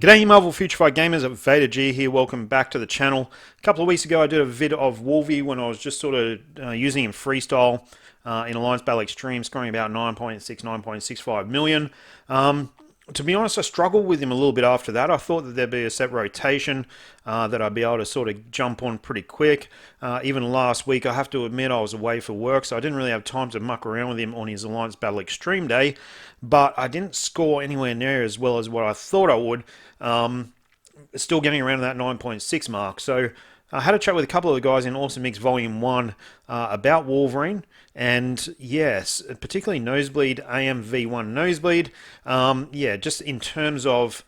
G'day you Marvel Future Fight gamers, VaderG here, welcome back to the channel. A couple of weeks ago I did a vid of Wolvie when I was just sort of using him freestyle in Alliance Battle Extreme, scoring about 9.65 million. To be honest, I struggled with him a little bit after that. I thought that there'd be a set rotation that I'd be able to sort of jump on pretty quick. Even last week, I have to admit, I was away for work, so I didn't really have time to muck around with him on his Alliance Battle Extreme day. But I didn't score anywhere near as well as what I thought I would. Still getting around that 9.6 mark. So I had a chat with a couple of the guys in Awesome Mix Volume 1 about Wolverine, and yes, particularly Nosebleed, AMV1 Nosebleed. Yeah, just in terms of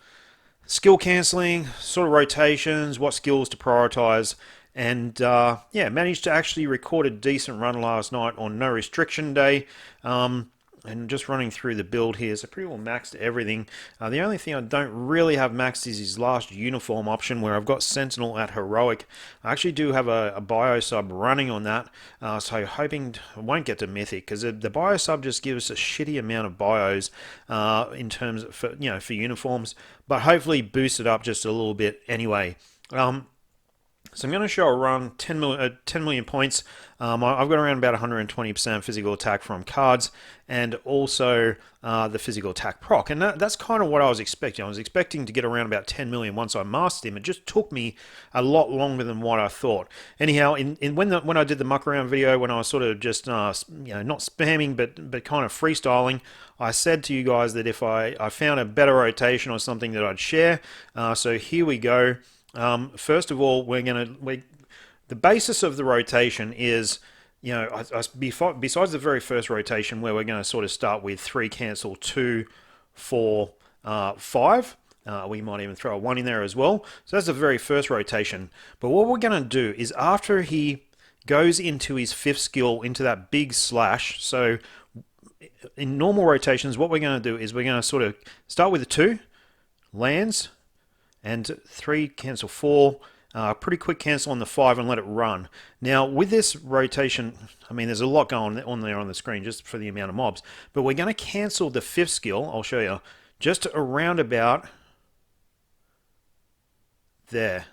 skill cancelling, sort of rotations, what skills to prioritise, and yeah, managed to actually record a decent run last night on No Restriction Day. And just running through the build here, so pretty well maxed everything. The only thing I don't really have maxed is his last uniform option, where I've got Sentinel at Heroic. I actually do have a bio sub running on that, so hoping I won't get to Mythic, because the bio sub just gives us a shitty amount of bios in terms of, for uniforms, but hopefully boost it up just a little bit anyway. So I'm going to show a run, 10 million points. I've got around about 120% physical attack from cards, and also the physical attack proc. And that's kind of what I was expecting. I was expecting to get around about 10 million once I mastered him. It just took me a lot longer than what I thought. Anyhow, when I did the muck around video, when I was sort of just not spamming but kind of freestyling, I said to you guys that if I found a better rotation or something that I'd share. So here we go. First of all, the basis of the rotation is, besides the very first rotation where we're going to sort of start with 3 cancel, 2, 4, 5. We might even throw a 1 in there as well. So that's the very first rotation. But what we're going to do is after he goes into his 5th skill, into that big slash, so in normal rotations, what we're going to do is we're going to sort of start with the 2, lands, and 3, cancel 4, pretty quick cancel on the 5 and let it run. Now with this rotation, I mean there's a lot going on there on the screen just for the amount of mobs, but we're going to cancel the 5th skill, I'll show you, just around about there.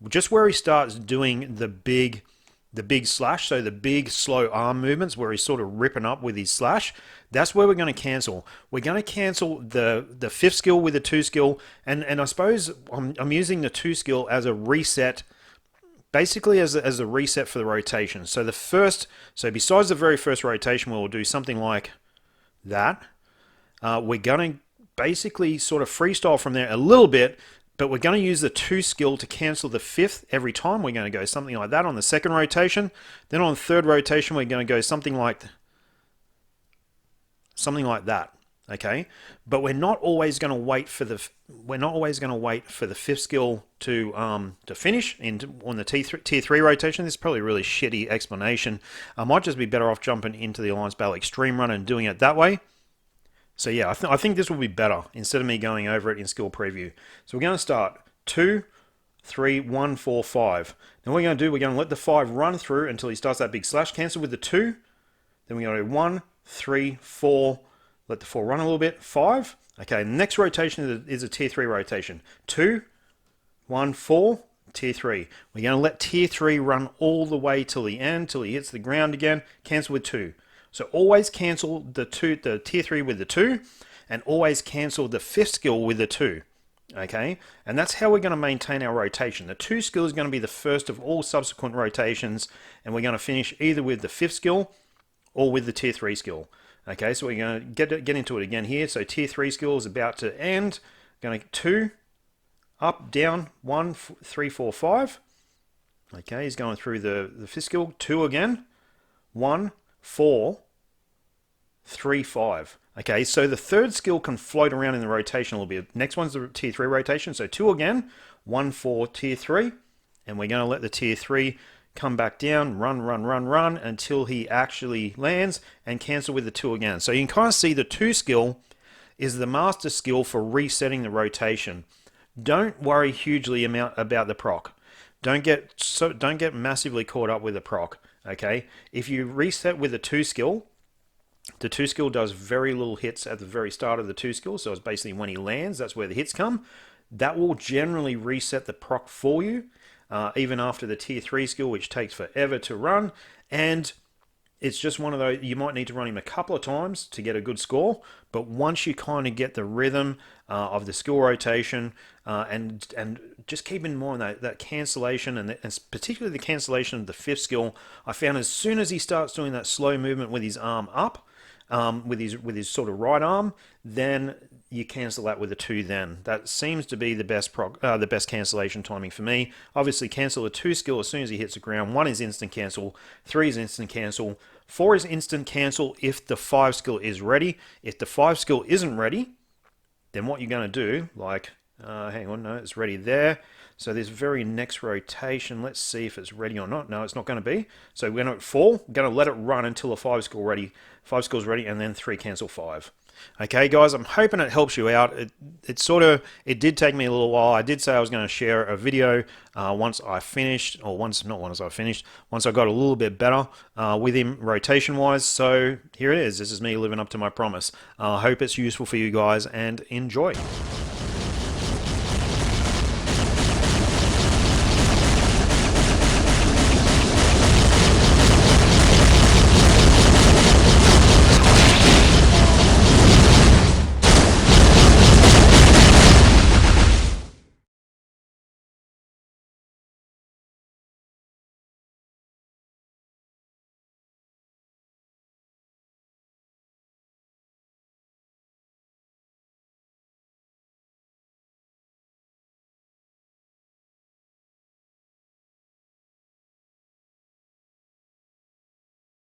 Just where he starts doing the big slash, so the big slow arm movements where he's sort of ripping up with his slash, that's where we're going to cancel. We're going to cancel the 5th skill with the 2 skill, and I suppose I'm using the 2 skill as a reset, basically as a reset for the rotation. So besides the very first rotation where we'll do something like that, we're going to basically sort of freestyle from there a little bit. But we're going to use the 2 skill to cancel the 5th every time. We're going to go something like that on the 2nd rotation. Then on the 3rd rotation, we're going to go something like that. Okay, but we're not always going to wait for the 5th skill to finish on the tier 3 rotation. This is probably a really shitty explanation. I might just be better off jumping into the Alliance Battle Extreme run and doing it that way. So yeah, I think this will be better instead of me going over it in skill preview. So we're going to start 2, 3, 1, 4, 5. Then what we're going to do, we're going to let the 5 run through until he starts that big slash. Cancel with the 2. Then we're going to do 1, 3, 4. Let the 4 run a little bit. 5. Okay, next rotation is a tier 3 rotation. 2, 1, 4, tier 3. We're going to let tier 3 run all the way till the end, till he hits the ground again. Cancel with 2. So always cancel the tier 3 with the 2, and always cancel the 5th skill with the 2. Okay, and that's how we're going to maintain our rotation. The 2 skill is going to be the first of all subsequent rotations, and we're going to finish either with the 5th skill or with the tier 3 skill. Okay, so we're going to get into it again here. So tier 3 skill is about to end. Going to 2, up, down, 1, 3, 4, 5. Okay, he's going through the 5th skill. 2 again. 1, 4, 3, 5. Okay, so the 3rd skill can float around in the rotation a little bit. Next one's the tier 3 rotation. So 2 again, 1, 4, tier 3. And we're going to let the tier 3 come back down, run until he actually lands, and cancel with the 2 again. So you can kind of see the 2 skill is the master skill for resetting the rotation. Don't worry hugely about the proc. Don't get massively caught up with the proc. Okay, if you reset with the 2 skill, The 2 skill does very little hits at the very start of the 2 skill, so it's basically when he lands, that's where the hits come. that will generally reset the proc for you, even after the tier 3 skill, which takes forever to run. And it's just one of those, you might need to run him a couple of times to get a good score, but once you kind of get the rhythm of the skill rotation, and just keep in mind that cancellation, and particularly the cancellation of the 5th skill, I found as soon as he starts doing that slow movement with his arm up, with his sort of right arm, then you cancel that with a 2 then. That seems to be the best cancellation timing for me. Obviously cancel a 2 skill as soon as he hits the ground. 1 is instant cancel, 3 is instant cancel, 4 is instant cancel if the 5 skill is ready. If the 5 skill isn't ready, then what you're going to do, like, hang on, no, it's ready there. So this very next rotation, let's see if it's ready or not. No, it's not going to be. So we're going to 4, we're going to let it run until a 5 skill ready. 5 skills ready, and then 3 cancel 5. Okay, guys, I'm hoping it helps you out. It did take me a little while. I did say I was going to share a video once I finished, or once I got a little bit better with him rotation-wise. So here it is. This is me living up to my promise. I hope it's useful for you guys, and enjoy.